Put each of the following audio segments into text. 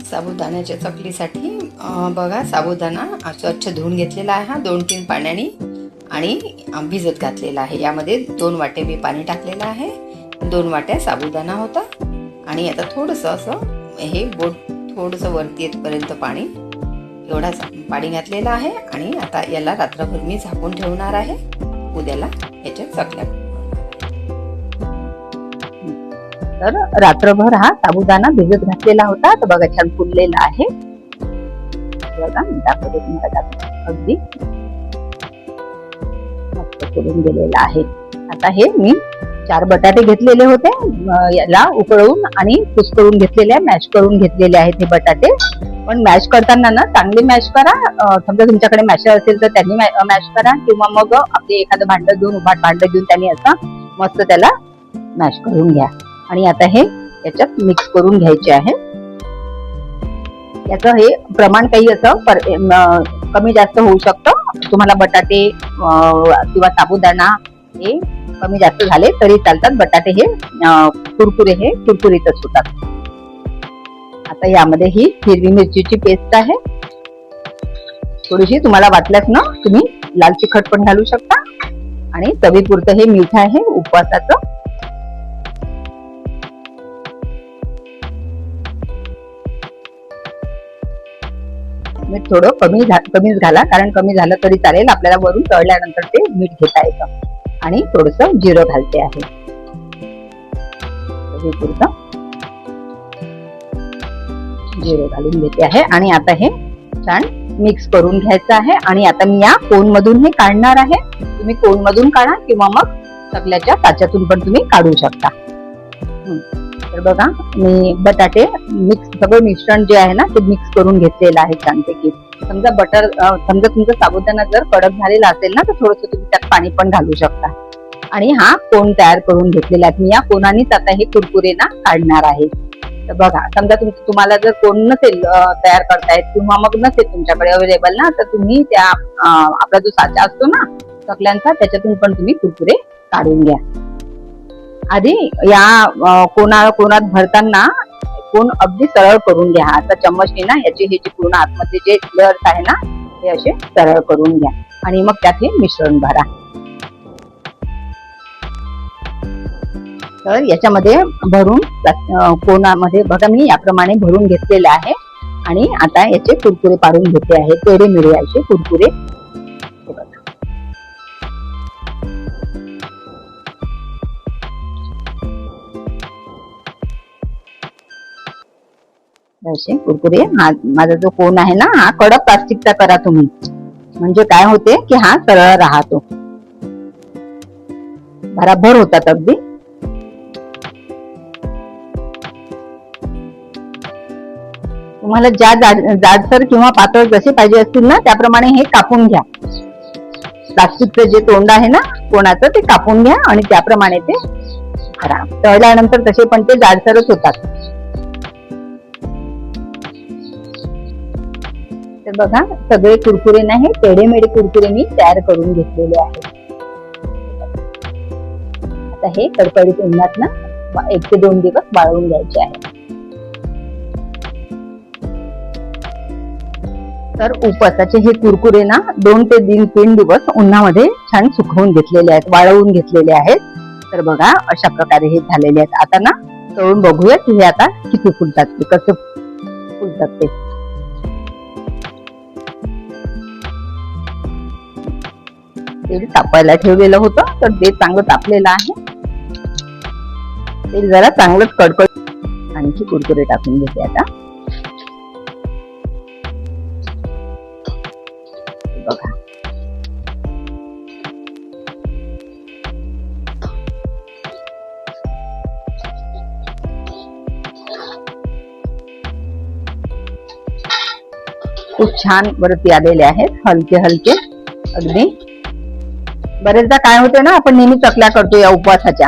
साबुदाण्याच्या चकलीसाठी बघा, साबुदाणा स्वच्छ धुवून घेतलेला आहे हा 2-3 पाण्याने आणि भिजत घातलेला आहे. यामध्ये 2 वाटे मी पाणी टाकलेलं आहे. 2 वाट्या साबुदाणा होता आणि आता थोडंसं असं हे बोट थोडंसं वरती येतपर्यंत पाणी एवढाच पाणी घातलेलं आहे. आणि आता याला रात्रभर मी झाकून ठेवणार आहे. उद्याला याच्या चकल्या. तर रात्रभर हा साबुदाणा भिजत घातलेला होता. तर बघा छान फुललेला आहे. बघा दाखवते तुम्हाला, अगदी मस्त फुलून गेलेला आहे. आता हे मी 4 बटाटे घेतलेले होते, याला उकळून आणि कुस्करून घेतलेले, मॅश करून घेतलेले आहेत हे बटाटे. पण मॅश करताना ना चांगले मॅश करा. समजा तुमच्याकडे मॅशर असेल तर त्यांनी मॅश करा, किंवा मग आपले एखादं भांडं घेऊन उभाट भांडं घेऊन त्यांनी असं मस्त त्याला मॅश करून घ्या. आणि आता हे याच्यात मिक्स करून घ्यायचे आहे. याचं हे प्रमाण काही असं कमी जास्त होऊ शकतं. तुम्हाला बटाटे किंवा साबुदाणा हे कमी जास्त झाले तरी चालतात. बटाटे हे कुरकुरे हे कुरकुरीतच होतात. आता यामध्ये ही हिरवी मिरचीची पेस्ट आहे. थोडीशी तुम्हाला वाटल्यास ना तुम्ही लाल तिखट पण घालू शकता. आणि चवीपुरतं हे मीठ आहे उपवासाचं. मीठ थोडं कमीच घाला, कारण कमी झालं तरी चालेल. आपल्याला वरून तळल्यानंतर ते मीठ घेता येतं. आणि थोडंसं जिरं घालते आहे. जिरं घालून घेते आहे. आणि आता हे छान मिक्स करून घ्यायचं आहे. आणि आता मी या कोन मधून हे काढणार आहे. तुम्ही कोन मधून काढा किंवा मग चकल्याच्या साच्यातून पण तुम्ही काढू शकता. तर बघा मी बटाटे सगळं मिश्रण जे आहे ना ते मिक्स करून घेतलेलं आहे छानपैकी. समजा तुमचा साबुदाणा जर कडक झालेला असेल ना तर थोडंसं तुम्ही त्यात पाणी पण घालू शकता. आणि हा कोन तयार करून घेतलेला आहे. मी या कोनानेच आता हे कुरकुरे ना काढणार आहे. तर बघा, समजा तुम्हाला जर कोन नसेल तयार करतायत किंवा मग नसेल तुमच्याकडे अवेलेबल ना, तर तुम्ही त्या आपला जो साचा असतो ना चकल्यांचा त्याच्यातून पण तुम्ही कुरकुरे काढून घ्या. आधी या कोनात भरताना कोन अगदी सरळ करून घ्या. आता चम्मचने ना याची हे जे पूर्ण आतमध्ये जे लेअर्स आहे ना हे असे सरळ करून घ्या. आणि मग त्यात हे मिश्रण भरा. तर याच्यामध्ये भरून कोनामध्ये बघा मी याप्रमाणे भरून घेतलेले आहे. आणि आता याचे कुरकुरे पाडून घेते आहे. तेडे मेडे असे कुरकुरे. असे कुरकुरे. माझा जो कोन आहे ना हा कडक प्लास्टिकचा करा तुम्ही, म्हणजे काय होते की हा सरळ राहतो. बराबर होतात अगदी. तुम्हाला ज्या जाडसर किंवा पातळ जसे पाहिजे असतील ना त्याप्रमाणे हे कापून घ्या. प्लास्टिकचं जे तोंड आहे ना कोणाचं ते कापून घ्या आणि त्याप्रमाणे ते करा. तळल्यानंतर तसे पण ते जाडसरच होतात. तर बघा सगळे कुरकुरे नाही, तेडे मेडे कुरकुरे मी तयार करून घेतलेले आहेत. आता हे कडकडीत उन्हात ना 1 ते 2 दिवस वाळवून घ्यायचे आहे. तर उपवासाचे हे कुरकुरे ना 2 ते 3 दिवस उन्हामध्ये छान सुकवून घेतलेले आहेत, वाळवून घेतलेले आहेत. तर बघा अशा प्रकारे हे झालेले आहेत. आता ना तळून बघूया की हे आता किती फुलतात, ते कसं फुलतात ते. तेल तापायला ठेवलेलं होतं तर ते चांगलं तापलेलं आहे. तेल जरा चांगलंच कडकड. आणखी कुरकुरे टाकून घेते आता. बघा खूप छान वरती आलेले आहेत, हलके हलके अगदी. बरेचदा काय होते ना आपण नेहमी चकल्या करतो या उपवासाच्या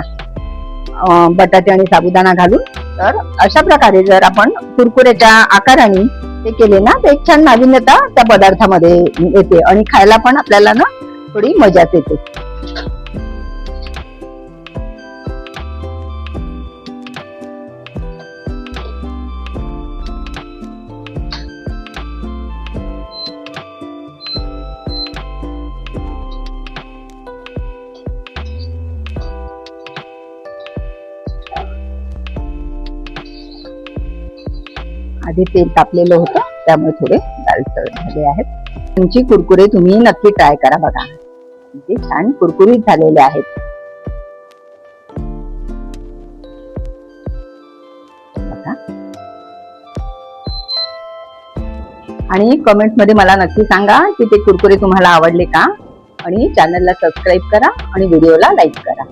बटाटे आणि साबुदाणा घालून. तर अशा प्रकारे जर आपण कुरकुऱ्याच्या आकाराने ते केले ना तर एक छान नाविन्यता त्या पदार्थामध्ये येते आणि खायला पण आपल्याला ना थोडी मजाच येते. आधी तेल तापलेलं होतं त्यामुळे थोडे लालसर झाले आहेत. तुमची कुरकुरे तुम्ही नक्की ट्राय करा बघा, ते छान कुरकुरीत झालेले आहेत. बघा. आणि कमेंट मध्ये मला नक्की सांगा की ते कुरकुरे तुम्हाला आवडले का, आणि चॅनलला सबस्क्राईब करा आणि व्हिडिओला लाईक करा.